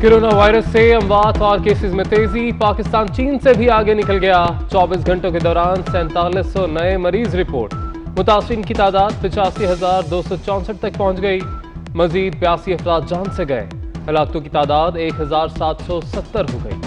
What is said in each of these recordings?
Corona virus से अमवात और cases में तेजी। पाकिस्तान चीन से भी आगे निकल गया। 24 घंटों के दौरान 4700 नए मरीज रिपोर्ट। मुतासिरीन की तादाद 85,264 तक पहुंच गई। मजीद 82 अफराद जान से गए। हलाकतों की तादाद 1770 हो गई।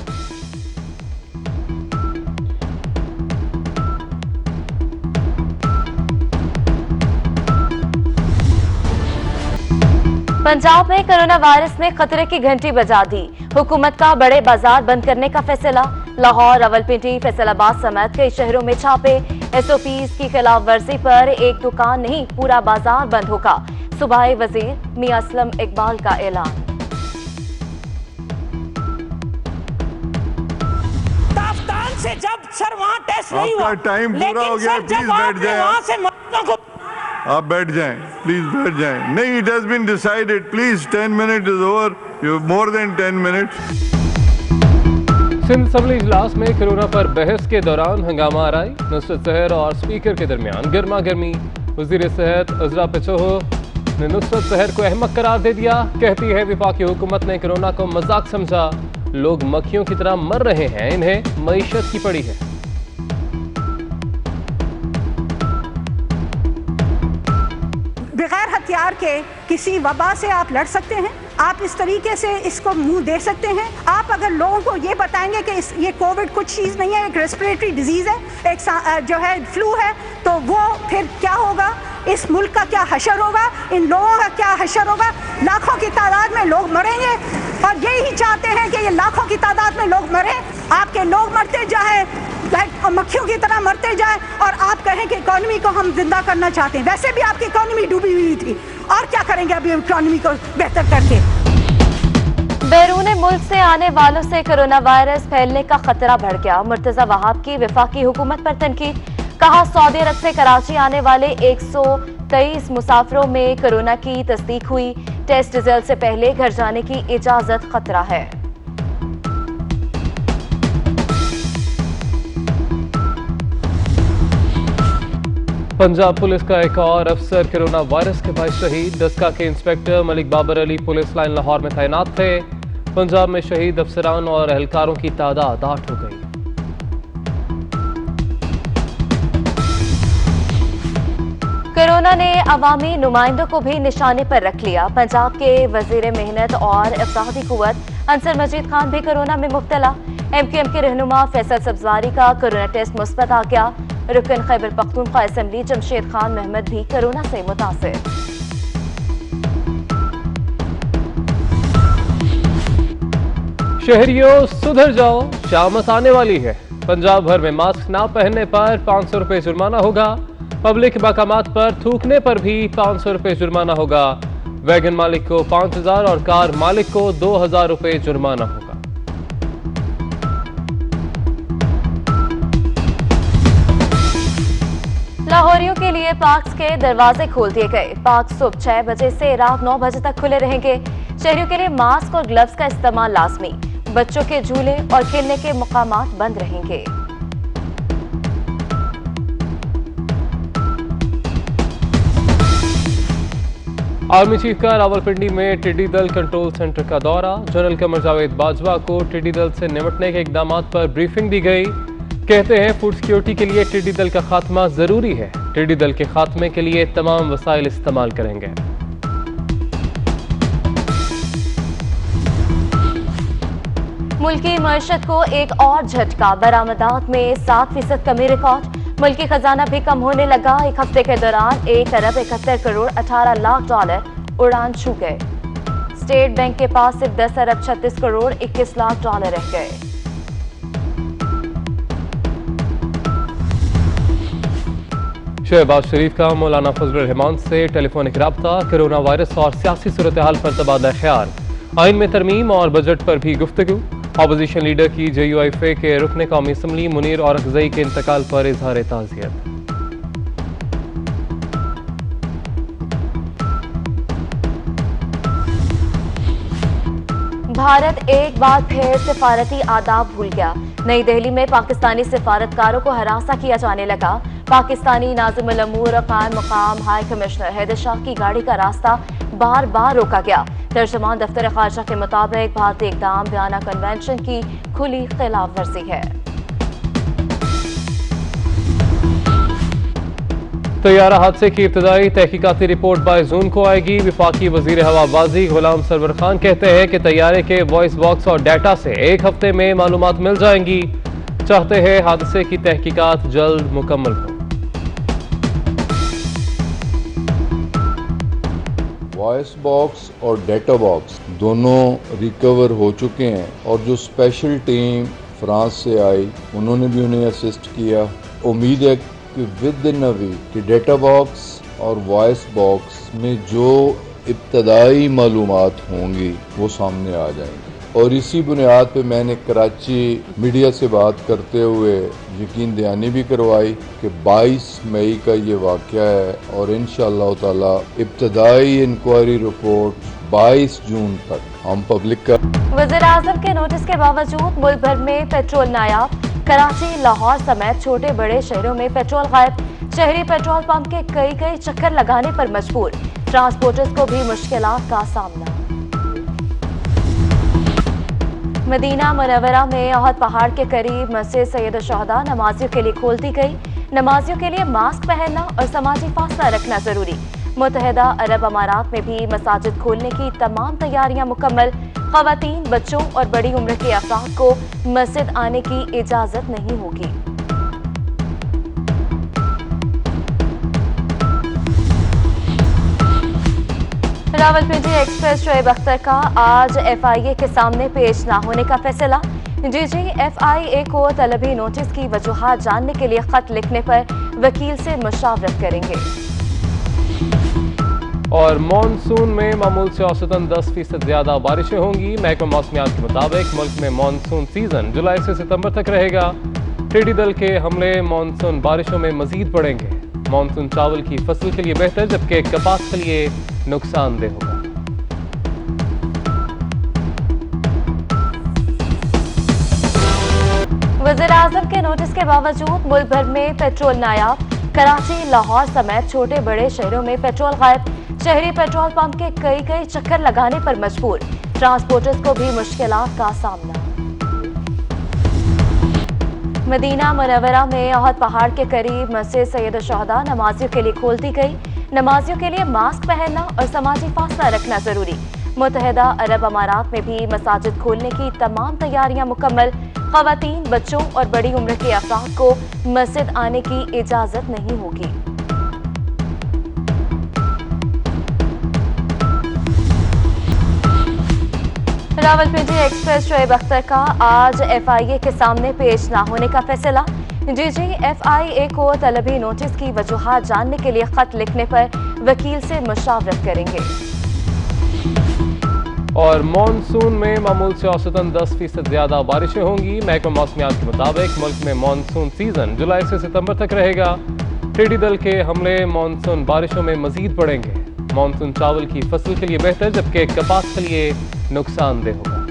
पंजाब में कोरोना वायरस ने खतरे की घंटी बजा दी। हुकूमत का बड़े बाजार बंद करने का फैसला। लाहौर, रावलपिंडी, फैसलाबाद समेत कई शहरों में छापे। एसओपीज की खिलाफ वर्जी पर एक दुकान नहीं पूरा बाजार बंद होगा। सूबाई वजीर मियां असलम इकबाल का ऐलान। ताफ्तान से जब सर वहां टेस्ट नहीं हुआ, टाइम पूरा हो गया, प्लीज बैठ जाएं। वहां से मरीजों को आप बैठ जाएं, प्लीज बैठ जाएं। नहीं, it has been decided, please 10 minute is over, you more than 10 minutes. Sindh assembly इजलास में कोरोना पर बहस के दौरान हंगामा आराई। नुसरत जहर और स्पीकर के दरमियान गर्मा गर्मी। वजीर सेहत अजरा पेचोहो ने नुसरत जहर को अहमक करार दे दिया। कहती है वफाकी हुकूमत ने कोरोना को मजाक समझा। लोग मक्खियों की तरह मर रहे हैं, इन्हें मईशत की पड़ी है। बगैर हथियार के किसी वबा से आप लड़ सकते हैं। आप इस तरीके से इसको मुंह दे सकते हैं। आप अगर लोगों को ये बताएंगे कि ये कोविड कुछ चीज़ नहीं है, एक रेस्पिरेटरी डिजीज़ है, एक जो है फ्लू है, तो वो फिर क्या होगा? इस मुल्क का क्या हशर होगा? इन लोगों का क्या हशर होगा? लाखों की तादाद में लोग मरेंगे और यही चाहते हैं कि ये लाखों की तादाद में लोग मरें। आपके लोग मरते जाएं, मक्खियों की तरह मरते जाएं और आप कहें कि इकोनॉमी को हम जिंदा करना चाहते हैं। वैसे भी आपकी इकोनॉमी डूबी हुई थी, और क्या करेंगे अभी इकोनॉमी को बेहतर करके? बैरून मुल्क से आने वालों से कोरोना वायरस फैलने का खतरा बढ़ गया। मुर्तजा वहाब की वफाकी हुकूमत पर तनकीद। कहा, सऊदी अरब से कराची आने वाले 123 मुसाफिरों में कोरोना की तस्दीक हुई। टेस्ट रिजल्ट से पहले घर जाने की इजाजत खतरा है। पंजाब पुलिस का एक और अफसर कोरोना वायरस के बायस शहीद। दस्का के inspector Malik Babar Ali police line Lahore में तैनात थे। पंजाब में शहीद अफसरान और एहलकारों की तादाद 8 हो गई। कोरोना ने अवामी नुमाइंदों को भी निशाने पर रख लिया। पंजाब के वजीर मेहनत और इफ्तादी कुव्वत अंसर मजीद खान भी कोरोना में मुब्तला। एमक्यूएम के रहनुमा फैसल सब्जवारी का कोरोना टेस्ट मुस्बत आ गया। रुकन खैबर पख्तूनख्वा असेंबली जमशेद खान महमद भी कोरोना से मुतासिर। शहरियों सुधर जाओ, शामत आने वाली है। पंजाब भर में मास्क ना पहनने पर 500 रुपए जुर्माना होगा। पब्लिक मकामात पर थूकने पर भी 500 रुपए जुर्माना होगा। वैगन मालिक को 5000 और कार मालिक को 2000 रुपए जुर्माना होगा। लाहौरियों के लिए पार्क्स के दरवाजे खोल दिए गए। पार्क सुबह 6 बजे से रात 9 बजे तक खुले रहेंगे। शहरियों के लिए मास्क और ग्लव्स का इस्तेमाल लाजमी। बच्चों के झूले और खेलने के मकामात बंद रहेंगे। आर्मी चीफ का रावलपिंडी में टिड्डी दल कंट्रोल सेंटर का दौरा। जनरल कमर जावेद बाजवा को टिड्डी दल से निपटने के इकदाम पर ब्रीफिंग दी गई। कहते हैं फूड सिक्योरिटी के लिए टिड्डी दल का खात्मा जरूरी है। टिड्डी दल के खात्मे के लिए तमाम वसाइल इस्तेमाल करेंगे। मुल्की मईशत को एक और झटका। बरामदात में 7% कमी रिकॉर्ड। मुल्की खजाना भी कम होने लगा। एक हफ्ते के दौरान 1 अरब 71 करोड़ 18 लाख डॉलर उड़ान छू गए। स्टेट बैंक के पास सिर्फ 10 अरब 36 करोड़ 21 लाख डॉलर रह गए। शहबाज शरीफ का मौलाना फजल रहमान से टेलीफोनिक राब्ता। कोरोना वायरस और सियासी सूरत हाल पर तबादला ख्याल। आइन में तरमीम और बजट पर भी गुफ्तगू। अपोजिशन लीडर की JUIF के रुकने कौमी असम्बली मुनीर औरकजई के इंतकाल पर इजहार ताज़ियत। भारत एक बार फिर सिफारती आदाब भूल गया। नई दिल्ली में पाकिस्तानी सिफारतकारों को हरासा किया जाने लगा। पाकिस्तानी नाज़िमुल अमूर कायम मकाम हाई कमिश्नर हैदर शाह की गाड़ी का रास्ता बार बार रोका गया। तर्जुमान दफ्तर खारजा के मुताबिक भारतीय इक़दाम वियना कन्वेंशन की खुली खिलाफ वर्जी है। तैयारा हादसे की इब्तदाई तहकीकाती रिपोर्ट 22 जून को आएगी। विफाकी वजीर हवाबाजी गुलाम सरवर खान कहते हैं कि तैयारे के वॉइस बॉक्स और डाटा से एक हफ्ते में मालूमात मिल जाएंगी। चाहते हैं हादसे की तहकीकात जल्द मुकम्मल हो। वॉइस बॉक्स और डेटा बॉक्स दोनों रिकवर हो चुके हैं और जो स्पेशल टीम फ्रांस से आई उन्होंने भी उन्हें असिस्ट किया। उम्मीद है कि विद इन अ वीक कि डेटा बॉक्स और वॉइस बॉक्स में जो इब्तदाई मालूमात होंगी वो सामने आ जाएंगी और इसी बुनियाद पे मैंने कराची मीडिया से बात करते हुए यकीन दहानी भी करवाई कि 22 मई का ये वाक़या है और इंशाअल्लाह ताला इब्तदाई इंक्वायरी रिपोर्ट 22 जून तक हम पब्लिक का। वज़ीर-ए-आज़म के नोटिस के बावजूद मुल्क भर में पेट्रोल नायाब। कराची, लाहौर समेत छोटे बड़े शहरों में पेट्रोल गायब। शहरी पेट्रोल पंप के कई चक्कर लगाने पर मजबूर। ट्रांसपोर्टर्स को भी मुश्किलात का सामना। मदीना मुनव्वरा में अहद पहाड़ के करीब मस्जिद सैयद शुहदा नमाजियों के लिए खोल दी गई। नमाजियों के लिए मास्क पहनना और समाजी फासला रखना जरूरी। मुत्तहिदा अरब अमारात में भी मसाजिद खोलने की तमाम तैयारियां मुकम्मल। ख़वातीन, बच्चों और बड़ी उम्र के अफराद को मस्जिद आने की इजाजत नहीं होगी। रावलपिंडी एक्सप्रेस शोएब अख्तर का आज FIA के सामने पेश न होने का फैसला। DG FIA को तलबी नोटिस की वजूहात जानने के लिए खत लिखने पर वकील से मुशावरत करेंगे। और मानसून में मामूल से औसतन 10% ज्यादा बारिशें होंगी। महकमा मौसमियात के मुताबिक मुल्क में मानसून सीजन जुलाई से सितंबर तक रहेगा। टिड्डी दल के हमले मानसून बारिशों में मजीद बढ़ेंगे। मानसून चावल की फसल के लिए बेहतर जबकि कपास के लिए नुकसानदेह होगा। वज़ीर-ए-आज़म के नोटिस के बावजूद मुल्क भर में पेट्रोल नायाब। कराची, लाहौर समेत छोटे बड़े शहरों में पेट्रोल गायब। शहरी पेट्रोल पंप के कई चक्कर लगाने पर मजबूर। ट्रांसपोर्टर्स को भी मुश्किलात का सामना। मदीना मुनव्वरा में अहद पहाड़ के करीब मस्जिद सैयद शुहदा नमाजियों के लिए खोल दी गई। नमाजियों के लिए मास्क पहनना और समाजी फासला रखना जरूरी। मुत्तहिदा अरब अमारात में भी मसाजिद खोलने की तमाम तैयारियां मुकम्मल। ख़वातीन, बच्चों और बड़ी उम्र के अफराद को मस्जिद आने की इजाजत नहीं होगी। रावलपिंडी एक्सप्रेस शोएब अख्तर का आज FIA के सामने पेश न होने का फैसला। DG FIA को तलबी नोटिस की वजूहात जानने के लिए खत लिखने पर वकील से मुशावरत करेंगे। और मानसून में मामूल से औसतन 10% ज्यादा बारिशें होंगी। महकमा मौसमियात के मुताबिक मुल्क में मानसून सीजन जुलाई से सितंबर तक रहेगा। टिड्डी दल के हमले मानसून बारिशों में मजीद बढ़ेंगे। मानसून चावल की फसल के लिए बेहतर जबकि कपास के लिए नुकसानदेह होगा।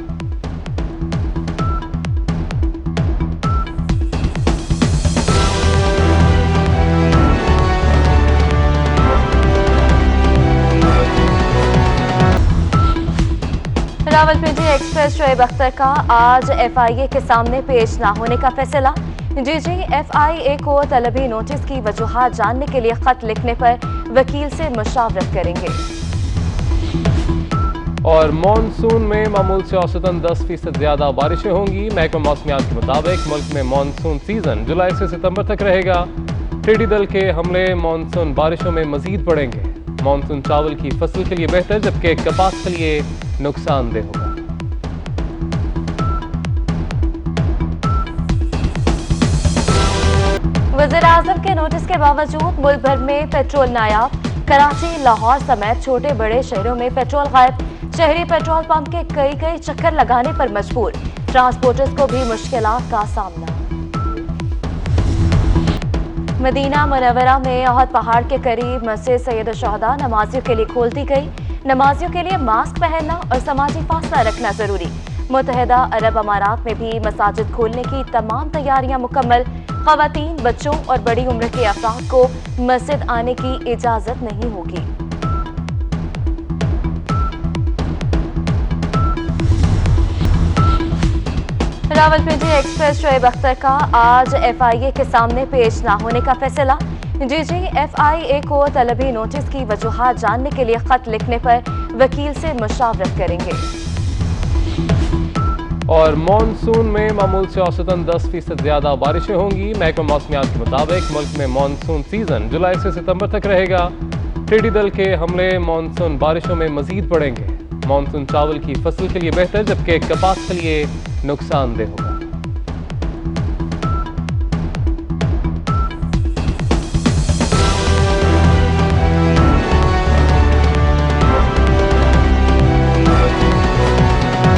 रावलपिंडी एक्सप्रेस शोएब अख्तर का आज FIA के सामने पेश न होने का फैसला। DG FIA को तलबी नोटिस की वजूहात जानने के लिए खत लिखने पर वकील से मुशावरत करेंगे। और मानसून में मामूल से औसतन 10% ज्यादा बारिशें होंगी। महकमा मौसमियात के मुताबिक मुल्क में मानसून सीजन जुलाई से सितंबर तक रहेगा। टिड्डी दल के हमले मानसून बारिशों में मजीद बढ़ेंगे। मानसून चावल की फसल के लिए बेहतर जबकि कपास के लिए नुकसानदेह होगा। वज़ीर-ए-आज़म के नोटिस के बावजूद मुल्क भर में पेट्रोल नायाब। कराची, लाहौर समेत छोटे बड़े शहरों में पेट्रोल गायब। शहरी पेट्रोल पंप के कई चक्कर लगाने पर मजबूर। ट्रांसपोर्टर्स को भी मुश्किलात का सामना। मदीना मुनव्वरा में अहद पहाड़ के करीब मस्जिद सैयद शुहदा नमाजियों के लिए खोल दी गई। नमाजियों के लिए मास्क पहनना और समाजी फासला रखना जरूरी। मुत्तहिदा अरब अमारात में भी मसाजिद खोलने की तमाम तैयारियां मुकम्मल। ख़वातीन, बच्चों और बड़ी उम्र के अफराद को मस्जिद आने की इजाजत नहीं होगी। रावलपिंडी एक्सप्रेस शोएब अख्तर का आज FIA के सामने पेश न होने का फैसला। DG FIA को तलबी नोटिस की वजूहात जानने के लिए खत लिखने पर वकील से मुशावरत करेंगे। और मानसून में मामूल से औसतन 10% ज्यादा बारिशें होंगी। महकमा मौसमियात के मुताबिक मुल्क में मानसून सीजन जुलाई से सितंबर तक रहेगा। टिड्डी दल के हमले मानसून बारिशों में मजीद बढ़ेंगे। मानसून चावल की फसल के लिए बेहतर, जबकि कपास के लिए नुकसानदेह होगा।